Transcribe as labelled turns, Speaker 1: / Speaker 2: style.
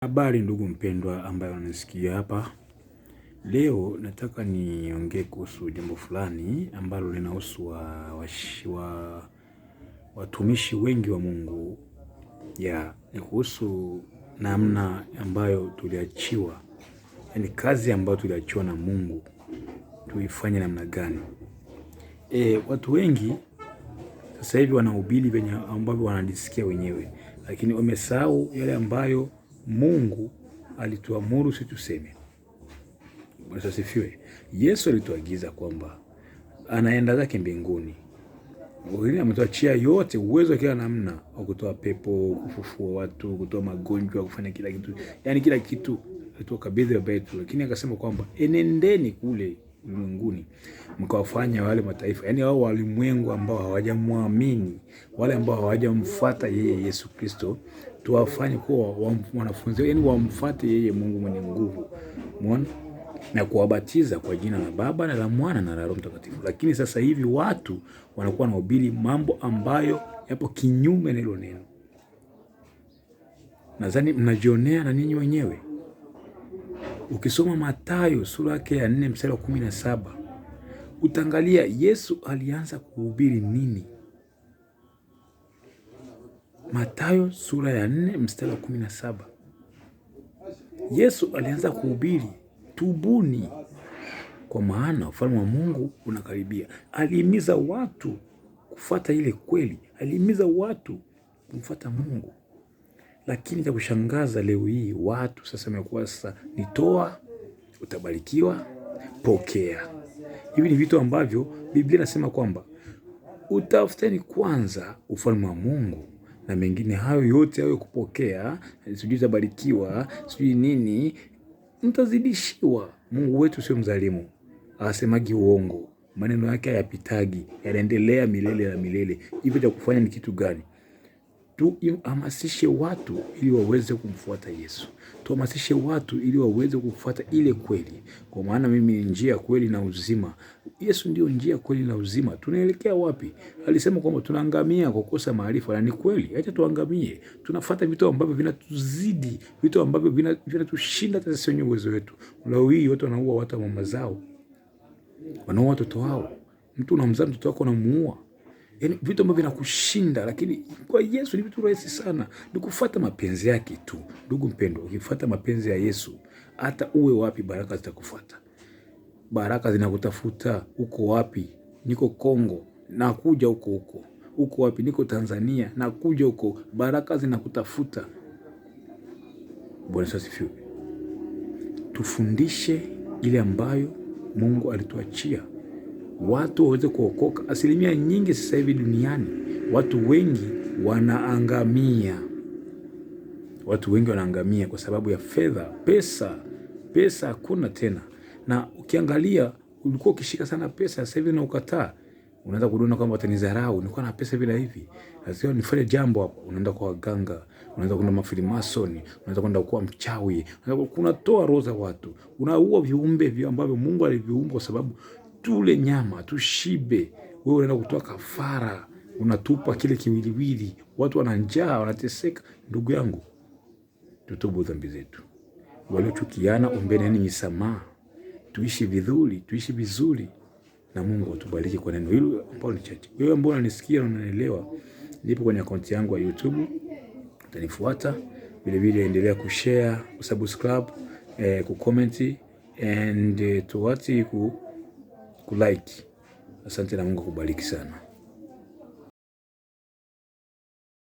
Speaker 1: Habari ndugu mpendwa ambaye unasikia hapa. Leo nataka niongee kuhusu jambo fulani ambalo linahusu watumishi wengi wa Mungu. Ni kuhusu namna ambayo tuliachiwa. Yaani kazi ambayo tuliachiwa na Mungu tuifanye namna gani? Watu wengi sasa hivi wanahubiri venye ambavyo wanajisikia wenyewe, lakini wamesahau yale ambayo Mungu alituamuru sisi tuseme. Bwana asifiwe. Yesu alituagiza kwamba anaenda zake mbinguni. Yeye ametuachia yote, uwezo kila namna wa kutoa pepo, kufufua watu, kutoa magonjwa, kufanya kila kitu. Yaani kila kitu alitukabidhi baba yetu, lakini akasema kwamba enendeni kule ulimwenguni mkawafanya wale mataifa, yaani wao walimwengu ambao hawajamwamini, wale ambao hawajamfuata yeye Yesu Kristo, tuwafanye kuwa wanafunzi, yaani wamfuate yeye Mungu mwenye nguvu. Umeona? Na kuwabatiza kwa jina la Baba na la Mwana na la Roho Mtakatifu. Lakini sasa hivi watu wanakuwa wanahubiri mambo ambayo yapo kinyume na hilo neno. Nadhani mnajionea na ninyi wenyewe. Ukisoma Mathayo sura yake ya 4 mstari wa 17, utaangalia Yesu alianza kuhubiri nini. Mathayo sura ya 4 mstari wa 17. Yesu alianza kuhubiri, tubuni kwa maana ufalme wa Mungu unakaribia. Alihimiza watu kufuata ile kweli, alihimiza watu kumfuata Mungu. Lakini cha kushangaza leo hii watu sasa wamekuwa ni toa utabarikiwa, pokea. Hivi ni vitu ambavyo Biblia inasema kwamba utafuteni kwanza ufalme wa Mungu na mengine hayo yote hayo kupokea, sijui utabarikiwa, sijui nini, mtazidishiwa. Mungu wetu sio mzalimu, hasemagi uongo, maneno yake hayapitagi, yanaendelea milele na milele. Hivi cha kufanya ni kitu gani? Tuhamasishe watu ili waweze kumfuata Yesu. Tuhamasishe watu ili waweze kufuata ile kweli. Kwa maana mimi ni njia, kweli na uzima. Yesu ndio njia, kweli na uzima. Tunaelekea wapi? Alisema kwamba tunaangamia kwa kukosa maarifa, na ni kweli. Acha tuangamie. Tunafuata vitu ambavyo vinatuzidi, vitu ambavyo vinatushinda hata sisi wenyewe uwezo wetu. Leo hii watu wanaua watu mama zao, wanaua watoto wao. Mtu unamzaa mtoto wako unamuua. Yaani vitu ambavyo vinakushinda, lakini kwa Yesu ni vitu rahisi sana. Ni kufuata mapenzi yake tu. Ndugu mpendwa, ukifuata mapenzi ya Yesu, hata uwe wapi baraka zitakufuata. Baraka zinakutafuta. Uko wapi? Niko Kongo, nakuja huko huko. Uko wapi? Niko Tanzania, nakuja huko. Baraka zinakutafuta. Bwana asifiwe. Tufundishe ile ambayo Mungu alituachia. Watu waweze kuokoka. Asilimia nyingi sasa hivi duniani, watu wengi wanaangamia. Watu wengi wanaangamia kwa sababu ya fedha, pesa hakuna tena. Na ukiangalia, ulikuwa ukishika sana pesa, sasa hivi na ukataa, unaanza kuona kwamba utanidharau, nilikuwa na pesa bila hivi. Lazima nifanye jambo hapo, unaenda kwa waganga, unaanza kwenda mafilimasoni, unaanza kwenda kwa mchawi, unatoa roho za watu, unaua viumbe ambavyo Mungu aliviumba kwa sababu tule nyama, tushibe. Wewe unaenda kutoa kafara, unatupa kile kiwiliwili. Watu wana njaa, wanateseka. Ndugu yangu, tutubu dhambi zetu. Waliochukiana ombeni misamaha. Tuishi vizuri na Mungu atubariki kwa neno hilo ambalo ni chache. Wewe ambao unanisikia na unanielewa, nipo kwenye akaunti yangu ya YouTube. Utanifuata. Vile vile endelea kushare, kusubscribe, kucomment and kulike. Asante na Mungu akubariki sana.